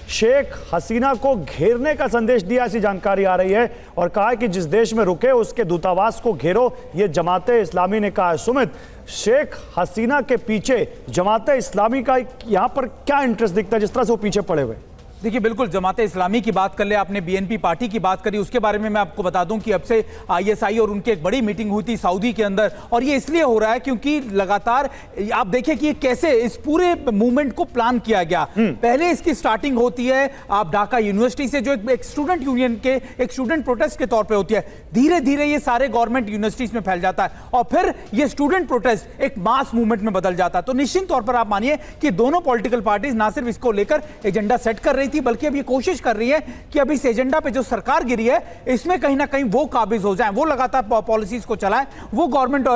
शेख हसीना को घेरने का संदेश दिया, ऐसी जानकारी आ रही है, और कहा कि जिस देश में रुके उसके दूतावास को घेरो, ये जमाते इस्लामी ने कहा है। सुमित, शेख हसीना के पीछे जमाते इस्लामी का यहां पर क्या इंटरेस्ट दिखता है, जिस तरह से वो पीछे पड़े हुए? देखिए, बिल्कुल जमाते इस्लामी की बात कर ले, आपने बीएनपी पार्टी की बात करी, उसके बारे में मैं आपको बता दूं कि अब से आईएसआई और उनकी एक बड़ी मीटिंग हुई थी सऊदी के अंदर, और ये इसलिए हो रहा है क्योंकि लगातार आप देखें कि कैसे इस पूरे मूवमेंट को प्लान किया गया। पहले इसकी स्टार्टिंग होती है आप ढाका यूनिवर्सिटी से, जो एक स्टूडेंट यूनियन के एक स्टूडेंट प्रोटेस्ट के तौर पर होती है। धीरे धीरे ये सारे गवर्नमेंट यूनिवर्सिटीज में फैल जाता है और फिर ये स्टूडेंट प्रोटेस्ट एक मास मूवमेंट में बदल जाता है। तो निश्चित तौर पर आप मानिए कि दोनों पॉलिटिकल पार्टीज ना सिर्फ इसको लेकर एजेंडा सेट कर रही थी, बल्कि अब ये कोशिश कर रही है कि अब इस एजेंडा पे जो सरकार गिरी है इसमें कहीं ना कहीं वो काबिज हो जाए, वो लगातार पॉलिसीज को चलाए, वो गवर्नमेंट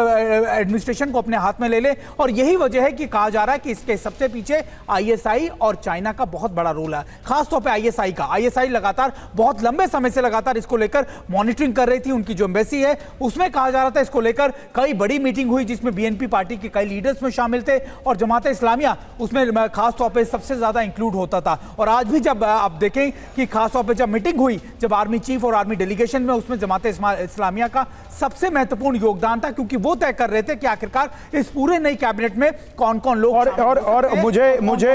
एडमिनिस्ट्रेशन को अपने हाथ में ले ले। और यही वजह है कि कहा जा रहा है कि इसके सबसे पीछे आईएसआई और चाइना का बहुत बड़ा रोल है, खासतौर पर आईएसआई का। आईएसआई लगातार बहुत लंबे समय से लगातार इसको लेकर मॉनिटरिंग कर रही थी। उनकी जो एम्बेसी है उसमें कहा जा रहा था इसको लेकर कई बड़ी मीटिंग हुई, जिसमें बीएनपी पार्टी के कई लीडर्स में शामिल थे और जमात इस्लामिया उसमें खासतौर पर सबसे ज्यादा इंक्लूड होता था। और आज भी जब आप देखें कि खासतौर पे जब मीटिंग हुई, जब आर्मी चीफ और आर्मी डेलीगेशन में, उसमें जमात इस्लामिया का सबसे महत्वपूर्ण योगदान था, क्योंकि वो तय कर रहे थे कि आखिरकार इस पूरे नई कैबिनेट में कौन कौन लोग। और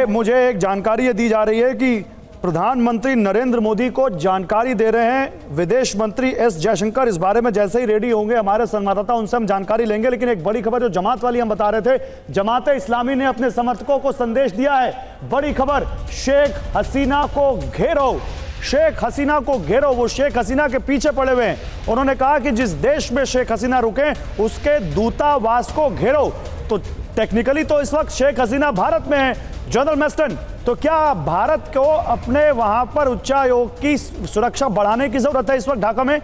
मुझे एक जानकारी ये दी जा रही है कि प्रधानमंत्री नरेंद्र मोदी को जानकारी दे रहे हैं विदेश मंत्री एस जयशंकर। इस बारे में जैसे ही रेडी होंगे हमारे संवाददाता, उनसे हम जानकारी लेंगे। लेकिन एक बड़ी खबर जो जमात वाली हम बता रहे थे, जमात इस्लामी ने अपने समर्थकों को संदेश दिया है, बड़ी खबर, शेख हसीना को घेरो, शेख हसीना को घेरो। वो शेख हसीना के पीछे पड़े हुए हैं। उन्होंने कहा कि जिस देश में शेख हसीना रुके उसके दूतावास को घेरो। तो टेक्निकली तो इस वक्त शेख हसीना भारत में है। जनरल मेस्टन, तो क्या भारत को अपने वहां पर उच्चायोग की सुरक्षा बढ़ाने की जरूरत है इस वक्त ढाका में?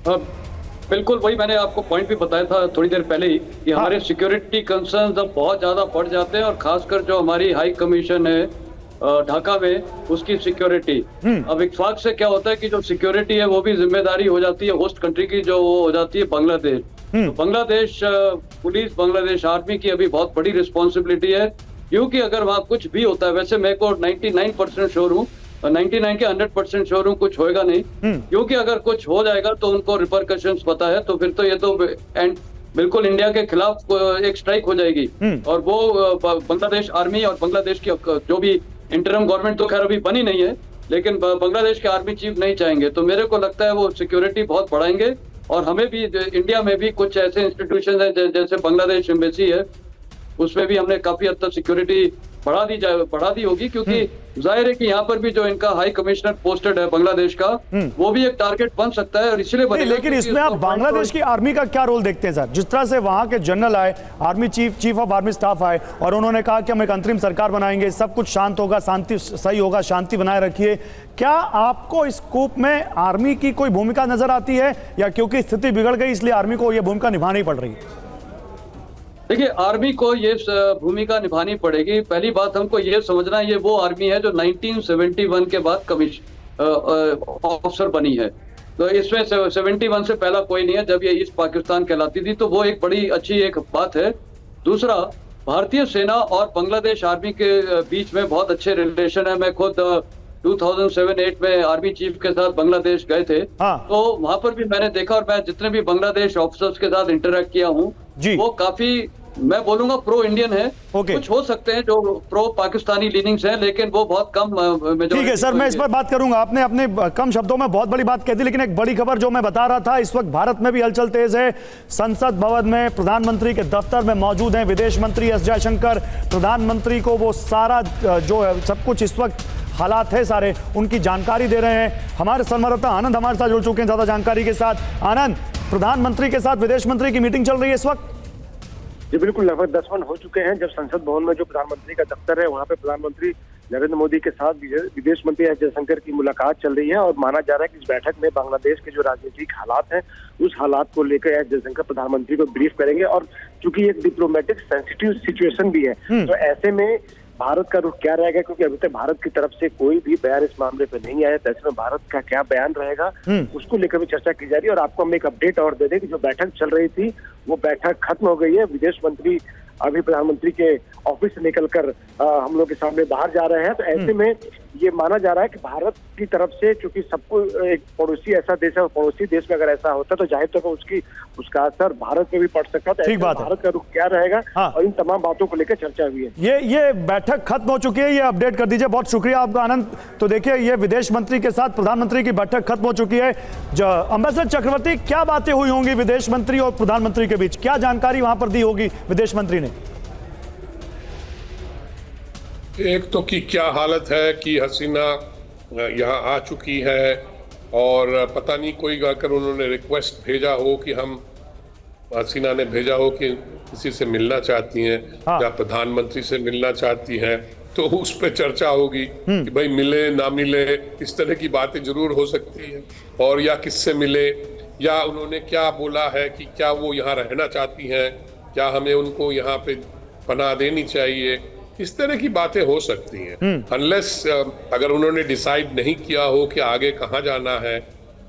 बिल्कुल, वही मैंने आपको पॉइंट भी बताया था थोड़ी देर पहले ही कि हमारे सिक्योरिटी कंसर्न्स अब बहुत ज्यादा बढ़ जाते हैं, और खासकर जो हमारी हाई कमीशन है ढाका में, उसकी सिक्योरिटी। अब इत्तेफाक से क्या होता है कि जो सिक्योरिटी है वो भी जिम्मेदारी हो जाती है होस्ट कंट्री की, जो वो हो जाती है बांग्लादेश। तो बांग्लादेश पुलिस, बांग्लादेश आर्मी की अभी बहुत बड़ी रिस्पॉन्सिबिलिटी है, क्योंकि अगर वहाँ कुछ भी होता है, वैसे मैं को 99% श्योर हूँ, 99 के 100% श्योर हूँ कुछ होएगा नहीं, क्योंकि अगर कुछ हो जाएगा तो उनको रिपरकशंस पता है, तो फिर तो ये तो एंड बिल्कुल इंडिया के खिलाफ एक स्ट्राइक हो जाएगी। और वो बांग्लादेश आर्मी और बांग्लादेश की जो भी इंटरम गवर्नमेंट तो खैर अभी बनी नहीं है, लेकिन बांग्लादेश के आर्मी चीफ नहीं चाहेंगे। तो मेरे को लगता है वो सिक्योरिटी बहुत बढ़ाएंगे, और हमें भी इंडिया में भी कुछ ऐसे इंस्टीट्यूशन है जैसे बांग्लादेश एम्बेसी है, उसमें भी हमने काफी हद तक सिक्योरिटी बढ़ा दी होगी, क्योंकि जाहिर है कि यहाँ पर भी जो इनका हाई कमिश्नर पोस्टेड है बांग्लादेश का, वो भी एक टारगेट बन सकता है, और इसलिए लेकिन इसमें आप बांग्लादेश की आर्मी का क्या रोल देखते हैं सर? जिस तरह से वहां के जनरल आए, army chief of army staff आए, और उन्होंने कहा कि हम एक अंतरिम सरकार बनाएंगे, सब कुछ शांत होगा, शांति सही होगा, शांति बनाए रखिए। क्या आपको इस स्कूप में आर्मी की कोई भूमिका नजर आती है, या क्योंकि स्थिति बिगड़ गई इसलिए आर्मी को यह भूमिका निभानी पड़ रही है? देखिए, आर्मी को ये भूमिका निभानी पड़ेगी। पहली बात हमको ये समझना, ये वो आर्मी है जो 1971 के बाद ऑफिसर बनी है। तो इसमें 71 से पहला कोई नहीं है, जब ये ईस्ट पाकिस्तान कहलाती थी, तो वो एक बड़ी अच्छी एक बात है। दूसरा, भारतीय सेना और बांग्लादेश आर्मी के बीच में बहुत अच्छे रिलेशन है। मैं खुद 2007-8 में आर्मी चीफ के साथ बांग्लादेश गए थे। तो वहां पर भी मैंने देखा, और मैं जितने भी बांग्लादेश ऑफिसर्स के साथ इंटरेक्ट किया हूँ, वो काफी, मैं बोलूंगा, प्रो इंडियन है। कुछ हो सकते हैं जो प्रो पाकिस्तानी लीनिंग्स हैं, लेकिन वो बहुत कम। ठीक है सर, मैं इस पर बात करूंगा। आपने अपने कम शब्दों में बहुत बड़ी बात कह दी, लेकिन एक बड़ी खबर जो मैं बता रहा था, इस वक्त भारत में भी हलचल तेज है। संसद भवन में प्रधानमंत्री के दफ्तर में मौजूद हैं विदेश मंत्री एस जयशंकर। प्रधानमंत्री को वो सारा जो है सब कुछ इस वक्त हालात है सारे, उनकी जानकारी दे रहे हैं। हमारे संवाददाता आनंद हमारे साथ जुड़ चुके हैं ज्यादा जानकारी के साथ। आनंद, प्रधानमंत्री के साथ विदेश मंत्री की मीटिंग चल रही है इस वक्त? जी बिल्कुल, लगभग 10 मिनट हो चुके हैं। जब संसद भवन में जो प्रधानमंत्री का दफ्तर है, वहाँ पे प्रधानमंत्री नरेंद्र मोदी के साथ विदेश मंत्री एस जयशंकर की मुलाकात चल रही है, और माना जा रहा है कि इस बैठक में बांग्लादेश के जो राजनीतिक हालात हैं, उस हालात को लेकर एस जयशंकर प्रधानमंत्री को ब्रीफ करेंगे। और चूंकि एक डिप्लोमेटिक सेंसिटिव सिचुएशन भी है, तो ऐसे में भारत का रुख क्या रहेगा, क्योंकि अभी तक भारत की तरफ से कोई भी बयान इस मामले पे नहीं आया, तो ऐसे में भारत का क्या बयान रहेगा उसको लेकर भी चर्चा की जा रही है। और आपको हम एक अपडेट और दे दें कि जो बैठक चल रही थी वो बैठक खत्म हो गई है। विदेश मंत्री अभी प्रधानमंत्री के ऑफिस से निकलकर हम लोग के सामने बाहर जा रहे हैं। तो ऐसे में ये माना जा रहा है कि भारत की तरफ से, चूंकि सबको एक पड़ोसी ऐसा देश है और पड़ोसी देश में अगर ऐसा होता तो जाहिर तौर पर उसका असर भारत पे भी पड़ सकता। तो ठीक बात है। भारत का रुख क्या रहेगा, हाँ। और इन तमाम बातों को लेकर चर्चा हुई है। ये बैठक खत्म हो चुकी है, ये अपडेट कर दीजिए। बहुत शुक्रिया आपका आनंद। तो देखिए, ये विदेश मंत्री के साथ प्रधानमंत्री की बैठक खत्म हो चुकी है। एम्बेसडर चक्रवर्ती, क्या बातें हुई होंगी विदेश मंत्री और प्रधानमंत्री के बीच, क्या जानकारी वहां पर दी होगी विदेश मंत्री ने? एक तो कि क्या हालत है कि हसीना यहाँ आ चुकी है, और पता नहीं कोई अगर उन्होंने रिक्वेस्ट भेजा हो कि हम, हसीना ने भेजा हो कि किसी से मिलना चाहती हैं, हाँ। या प्रधानमंत्री से मिलना चाहती हैं, तो उस पर चर्चा होगी कि भाई मिले ना मिले, इस तरह की बातें जरूर हो सकती है। और या किससे मिले, या उन्होंने क्या बोला है कि क्या वो यहाँ रहना चाहती हैं, क्या हमें उनको यहाँ पे पनाह देनी चाहिए, इस तरह की बातें हो सकती हैं। अनलेस अगर उन्होंने डिसाइड नहीं किया हो कि आगे कहाँ जाना है,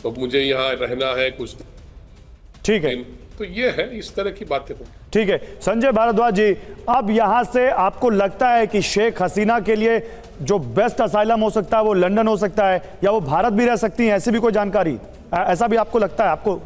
तो मुझे यहाँ रहना है कुछ, ठीक है, तो ये है, इस तरह की बातें हो। ठीक है। संजय भारद्वाज जी, अब यहां से आपको लगता है कि शेख हसीना के लिए जो बेस्ट असाइलम हो सकता है वो लंदन हो सकता है, या वो भारत भी रह सकती हैं, ऐसी भी कोई जानकारी, ऐसा भी आपको लगता है? आपको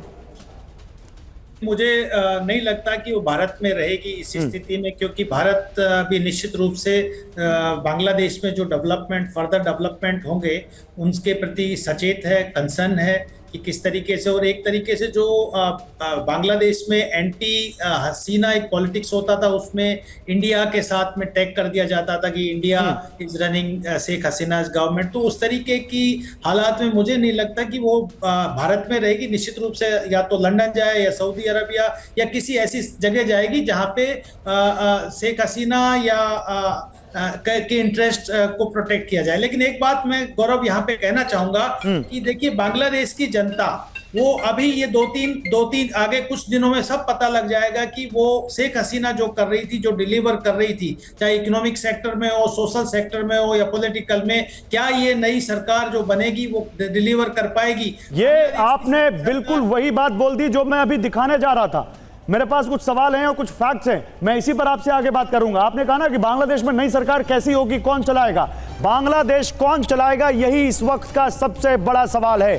मुझे नहीं लगता कि वो भारत में रहेगी इस स्थिति में, क्योंकि भारत भी निश्चित रूप से बांग्लादेश में जो फर्दर डेवलपमेंट होंगे उनके प्रति सचेत है, कंसर्न है कि किस तरीके से। और एक तरीके से जो बांग्लादेश में एंटी हसीना एक पॉलिटिक्स होता था, उसमें इंडिया के साथ में टैग कर दिया जाता था कि India is running Sheikh Hasina government. तो उस तरीके की हालात में मुझे नहीं लगता कि वो भारत में रहेगी। निश्चित रूप से या तो लंदन जाए, या सऊदी अरबिया, या किसी ऐसी जगह जाएगी जहाँ पे शेख हसीना या के इंटरेस्ट को प्रोटेक्ट किया जाए। लेकिन एक बात मैं गौरव यहाँ पे कहना चाहूंगा कि देखिए, बांग्लादेश की जनता, वो अभी ये दो तीन आगे कुछ दिनों में सब पता लग जाएगा कि वो शेख हसीना जो कर रही थी, जो डिलीवर कर रही थी, चाहे इकोनॉमिक सेक्टर में हो, सोशल सेक्टर में हो, या पॉलिटिकल में, क्या ये नई सरकार जो बनेगी वो डिलीवर कर पाएगी? ये आपने बिल्कुल वही बात बोल दी जो मैं अभी दिखाने जा रहा था। मेरे पास कुछ सवाल हैं और कुछ फैक्ट्स हैं, मैं इसी पर आपसे आगे बात करूंगा। आपने कहा ना कि बांग्लादेश में नई सरकार कैसी होगी, कौन चलाएगा, बांग्लादेश कौन चलाएगा, यही इस वक्त का सबसे बड़ा सवाल है।